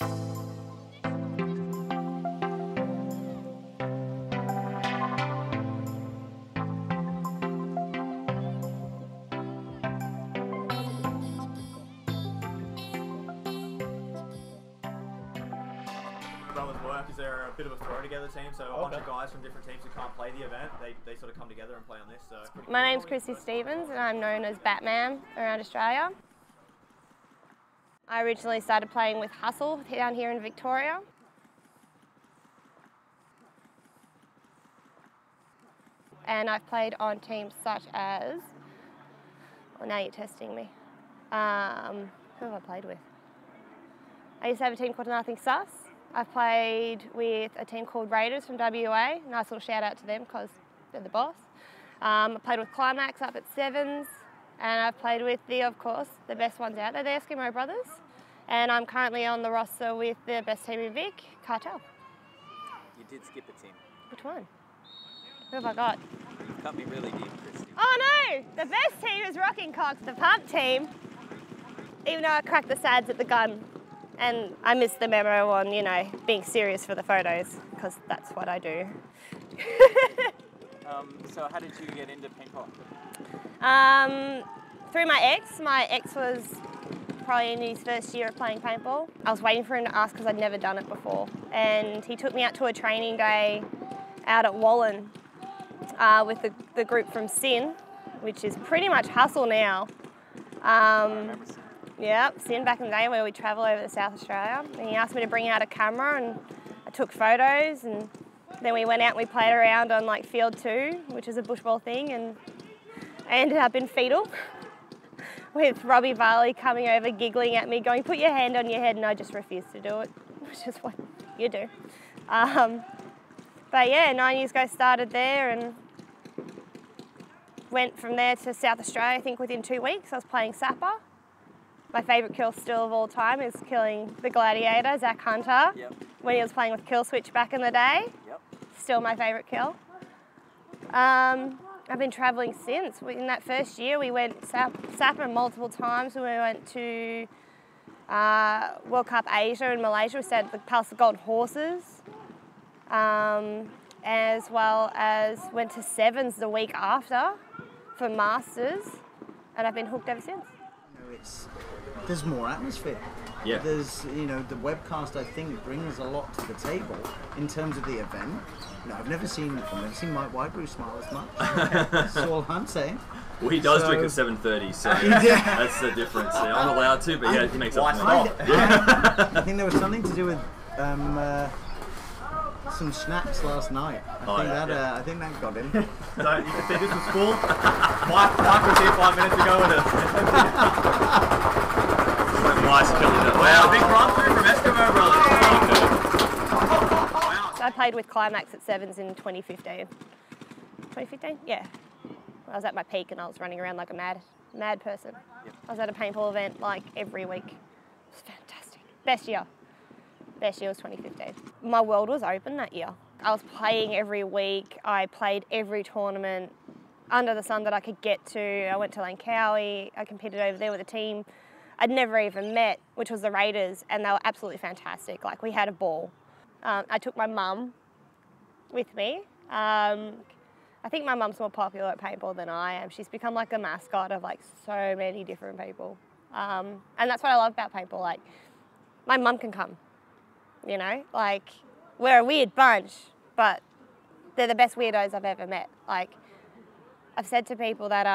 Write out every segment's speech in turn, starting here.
Brothers work is they're a bit of a throw together team, so a bunch of guys from different teams who can't play the event, they sort of come together and play on this. So my name's Christy Stevens and I'm known as Batman around Australia. I originally started playing with Hustle down here in Victoria. And I've played on teams such as, well, now you're testing me. Who have I played with? I used to have a team called Nothing Sus. I've played with a team called Raiders from WA. Nice little shout out to them because they're the boss. I played with Climax up at Sevens, and I've played with of course, the best ones out there, the Eskimo Brothers. And I'm currently on the roster with the best team in Vic, Cartel. You did skip a team. Which one? Who have I got? You cut me really deep, Christy. Oh no! The best team is Rocking Cocks, the pump team. Even though I cracked the sads at the gun. And I missed the memo on, you know, being serious for the photos, because that's what I do. So how did you get into paintball? Through my ex. My ex was probably in his first year of playing paintball. I was waiting for him to ask because I'd never done it before. And he took me out to a training day out at Wallen with the group from Sin, which is pretty much Hustle now. I remember Sin. Yeah, Sin back in the day where we travel over to South Australia. And he asked me to bring out a camera and I took photos, and then we went out and we played around on like field 2, which is a bushball thing, and I ended up in fetal with Robbie Varley coming over giggling at me going, "Put your hand on your head," and I just refused to do it, which is what you do. But yeah, 9 years ago started there and went from there to South Australia, I think within 2 weeks. I was playing Sapper. My favourite kill still of all time is killing the Gladiator, Zach Hunter, when he was playing with Kill Switch back in the day. Still my favourite kill. I've been travelling since. In that first year we went Sapper multiple times. We went to World Cup Asia in Malaysia. We stayed at the Palace of Gold Horses, as well as went to Sevens the week after for Masters, and I've been hooked ever since. There's more atmosphere. Yeah. There's, you know, the webcast I think brings a lot to the table in terms of the event. You know, I've never seen Mike Whitebrew smile as much. That's all I'm saying. Well, he does drink at 7:30, so that's the difference. Yeah, I'm allowed to, but yeah, he makes up for it. I think there was something to do with some snacks last night. I think that got him. So you can see this was full. Mike was here 5 minutes ago with us. Nice killing it. Wow, big run through from Eskimo Brothers. So I played with Climax at Sevens in 2015. 2015? Yeah. I was at my peak and I was running around like a mad person. I was at a paintball event like every week. It was fantastic. Best year. Best year was 2015. My world was open that year. I was playing every week. I played every tournament under the sun that I could get to. I went to Langkawi. I competed over there with a team I'd never even met, which was the Raiders, and they were absolutely fantastic. Like, we had a ball. I took my mum with me. I think my mum's more popular at paintball than I am. She's become like a mascot of like so many different people. And that's what I love about paintball. Like, my mum can come, you know? Like, we're a weird bunch, but they're the best weirdos I've ever met. Like, I've said to people that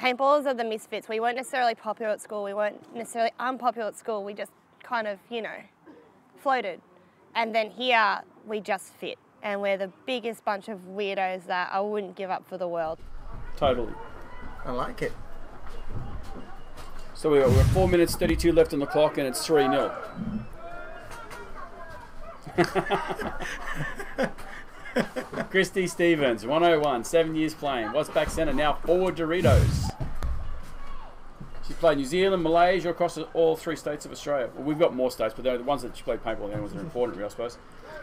paintballers are the misfits. We weren't necessarily popular at school. We weren't necessarily unpopular at school. We just kind of, you know, floated. And then here, we just fit. And we're the biggest bunch of weirdos that I wouldn't give up for the world. Totally. I like it. So we're 4 minutes 32 left on the clock and it's 3-0. Christy Stevens, 101, 7 years playing. What's back centre now? Forward Doritos. She's played New Zealand, Malaysia, across all 3 states of Australia. Well, we've got more states, but they're the ones that she played paintball, the only ones that are important, I suppose.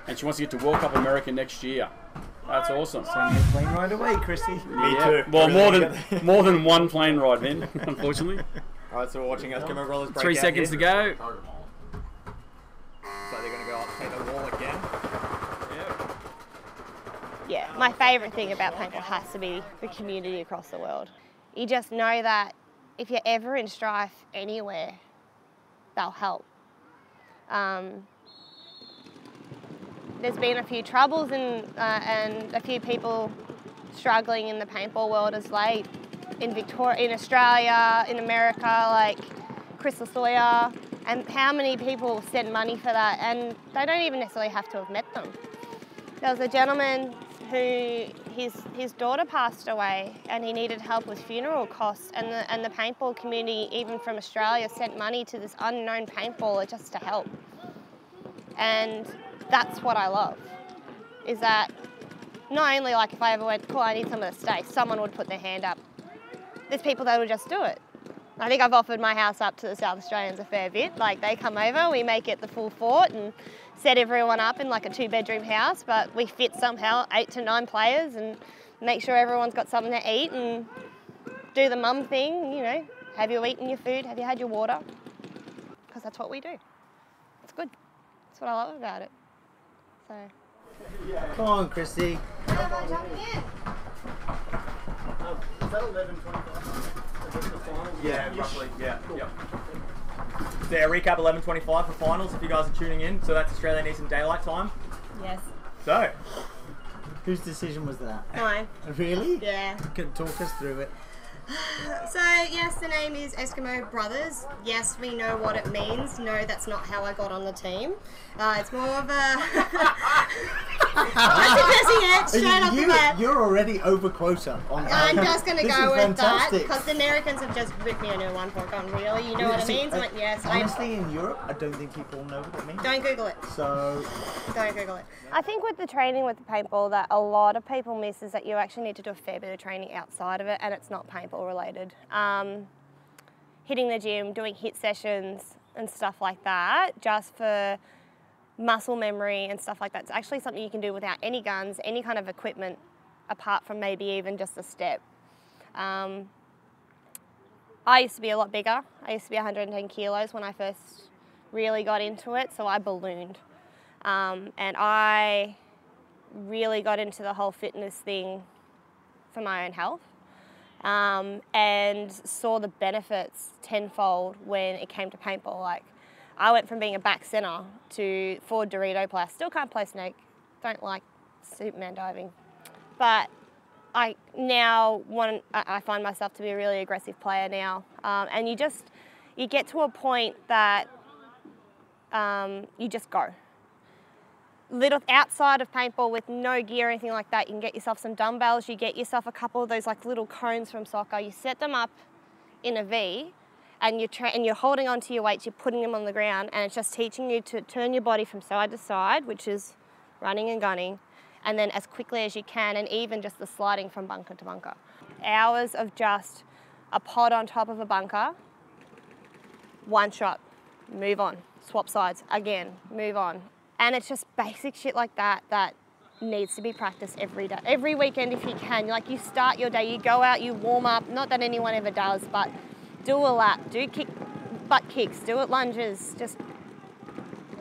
And she wants to get to World Cup America next year. That's awesome. So you're playing right away, Christy. Me too. Well, more than one plane ride then, unfortunately. Alright, so we're watching Eskimo Brothers break 3 seconds to go. Yeah, my favourite thing about paintball has to be the community across the world. You just know that if you're ever in strife anywhere, they'll help. There's been a few troubles and a few people struggling in the paintball world as late. In Victoria, in Australia, in America, like Crystal Sawyer, and how many people send money for that, and they don't even necessarily have to have met them. There was a gentleman who his daughter passed away, and he needed help with funeral costs, and the paintball community, even from Australia, sent money to this unknown paintballer just to help. And that's what I love, is that not only like if I ever went, cool, I need some of the steak, someone would put their hand up. There's people that will just do it. I think I've offered my house up to the South Australians a fair bit. Like, they come over, we make it the full fort and set everyone up in like a 2-bedroom house, but we fit somehow 8 to 9 players and make sure everyone's got something to eat and do the mum thing, you know, have you eaten your food, have you had your water? Because that's what we do. It's good. That's what I love about it. So. Come on, Christy. How am I jumping in? Is that 11:25? Yeah, roughly. Yeah. Yep. So yeah, recap 11:25 for finals. If you guys are tuning in, so that's Australian Eastern Daylight Time. Yes. So, Whose decision was that? Mine. Really? Yeah. Can talk us through it. So, yes, the name is Eskimo Brothers. Yes, we know what it means. No, that's not how I got on the team. It's more of a... That's a cursing it, straight off the bat. You're already over quota. I'm just going to go with fantastic. that, because the Americans have just ripped me a new one for gone, really? You know what it means? I'm like, yes. Honestly, in Europe, I don't think people know what it means. Don't Google it. So... Don't Google it. I think with the training with the paintball that a lot of people miss is that you actually need to do a fair bit of training outside of it, and it's not paintball related. Hitting the gym, doing hit sessions and stuff like that, just for muscle memory and stuff like that. It's actually something you can do without any guns, any kind of equipment, apart from maybe even just a step. I used to be a lot bigger. I used to be 110 kilos when I first really got into it, so I ballooned. And I really got into the whole fitness thing for my own health, and saw the benefits tenfold when it came to paintball. Like, I went from being a back centre to forward Dorito player. Still can't play snake. Don't like Superman diving. But I find myself to be a really aggressive player now. And you get to a point that you just go. Little outside of paintball with no gear or anything like that, you can get yourself some dumbbells, you get yourself a couple of those like little cones from soccer, you set them up in a V, and you're holding onto your weights, you're putting them on the ground, and it's just teaching you to turn your body from side to side, which is running and gunning, and then as quickly as you can, and even just the sliding from bunker to bunker. Hours of just a pod on top of a bunker, one shot, move on, swap sides, again, move on. And it's just basic shit like that that needs to be practiced every day. Every weekend if you can. Like, you start your day, you go out, you warm up. Not that anyone ever does, but do a lap, do butt kicks, do it lunges. Just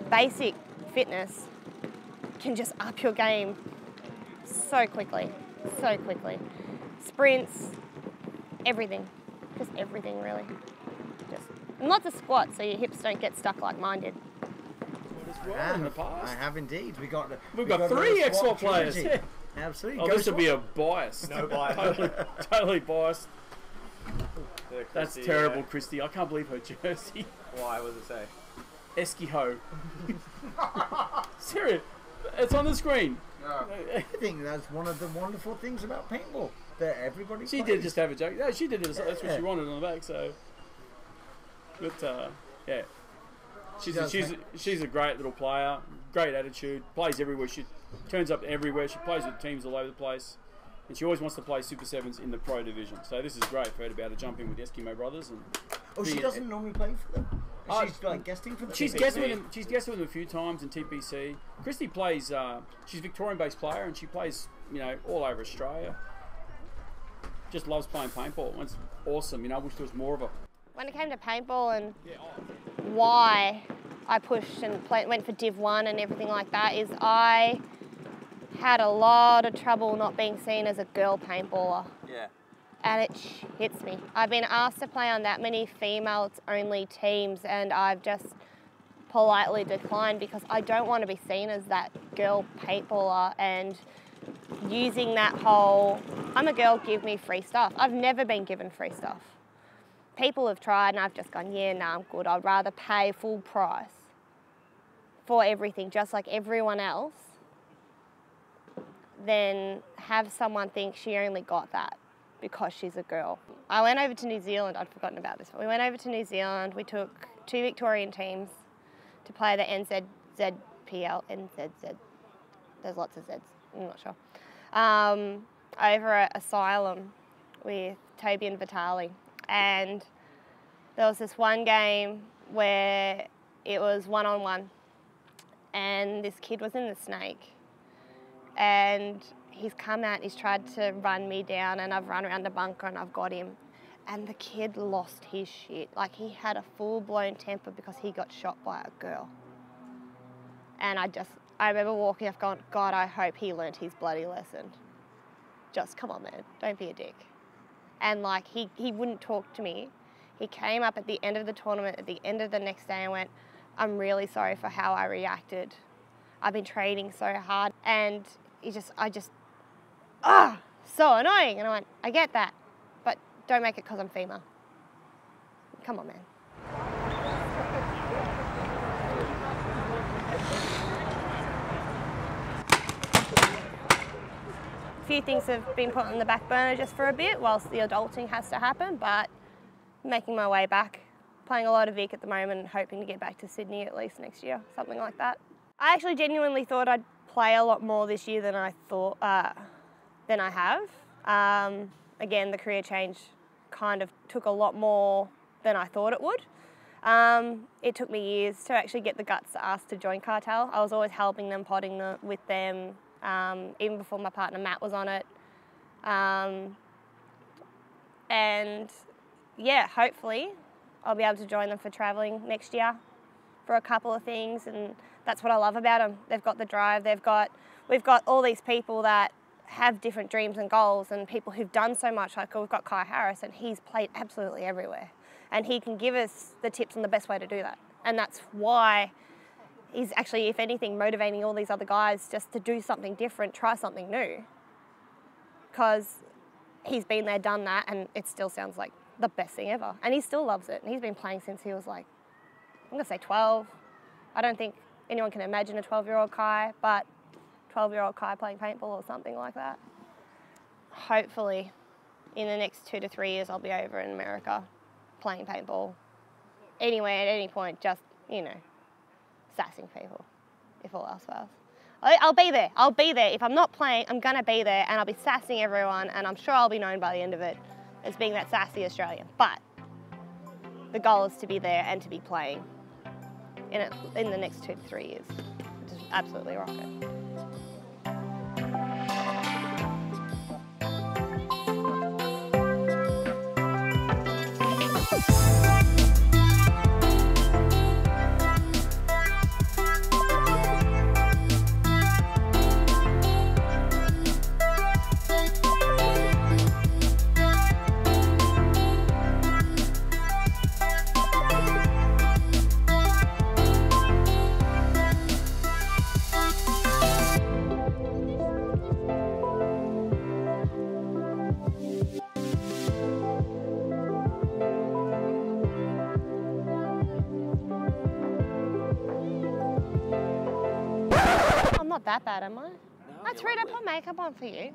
basic fitness can just up your game so quickly, so quickly. Sprints, everything. Just everything, really. And lots of squats so your hips don't get stuck like mine did. Well, in the past. I have indeed. We've got 3 X-Swap players. Yeah. Absolutely. Oh, this would be a bias. No bias. totally biased. That's terrible, Christy. I can't believe her jersey. Why? What does it say? Eskiho. Serious. It's on the screen. I think that's one of the wonderful things about paintball. That everybody She plays. did just have a joke. No, she did it. That's what she wanted on the back, so... But, yeah. She's a great little player, great attitude, plays everywhere. She turns up everywhere. She plays with teams all over the place, and she always wants to play Super Sevens in the pro division. So this is great for her to be able to jump in with the Eskimo Brothers. And she doesn't normally play for them. She's like guesting for them. She's guested with them. She's guested with them a few times in TPC. Christy plays. She's a Victorian-based player, and she plays all over Australia. Just loves playing paintball. It's awesome. Wish there was more of her. When it came to paintball and why I pushed and went for Div 1 and everything like that is I had a lot of trouble not being seen as a girl paintballer. Yeah. And it hits me. I've been asked to play on that many females-only teams, and I've just politely declined because I don't want to be seen as that girl paintballer and using that whole, I'm a girl, give me free stuff. I've never been given free stuff. People have tried and I've just gone, yeah, nah, I'm good. I'd rather pay full price for everything, just like everyone else, than have someone think she only got that because she's a girl. I went over to New Zealand, I'd forgotten about this. We went over to New Zealand, we took 2 Victorian teams to play the NZZPL, NZZ, there's lots of Zs, I'm not sure, over at Asylum with Toby and Vitali. And there was this one game where it was 1-on-1 and this kid was in the snake and he's come out, he's tried to run me down and I've run around the bunker and I've got him. And the kid lost his shit. Like he had a full-blown temper because he got shot by a girl. And I remember walking off going, God, I hope he learnt his bloody lesson. Just come on, man, don't be a dick. And like he wouldn't talk to me. He came up at the end of the tournament, at the end of the next day and went, I'm really sorry for how I reacted. I've been training so hard. And so annoying. And I went, I get that, but don't make it because I'm female. Come on, man. A few things have been put on the back burner just for a bit whilst the adulting has to happen, but making my way back. Playing a lot of Vic at the moment and hoping to get back to Sydney at least next year, something like that. I actually genuinely thought I'd play a lot more this year than I have. Again, the career change kind of took a lot more than I thought it would. It took me years to actually get the guts to ask to join Cartel. I was always helping them, potting with them, even before my partner Matt was on it. And yeah, hopefully I'll be able to join them for travelling next year for a couple of things, and that's what I love about them. They've got the drive, we've got all these people that have different dreams and goals and people who've done so much. Like we've got Kai Harris and he's played absolutely everywhere and he can give us the tips on the best way to do that. And that's why he's actually, if anything, motivating all these other guys just to do something different, try something new. Because he's been there, done that, and it still sounds like the best thing ever. And he still loves it. And he's been playing since he was like, I'm gonna say 12. I don't think anyone can imagine a 12-year-old Kai, but 12-year-old Kai playing paintball or something like that. Hopefully, in the next 2 to 3 years, I'll be over in America playing paintball. Anywhere, at any point, just, you know, sassing people, if all else fails. I'll be there. I'll be there. If I'm not playing, I'm gonna be there and I'll be sassing everyone and I'm sure I'll be known by the end of it as being that sassy Australian. But the goal is to be there and to be playing in the next 2 to 3 years. Just absolutely rock it. Not that bad, am I? No, That's rude. I put makeup on for you.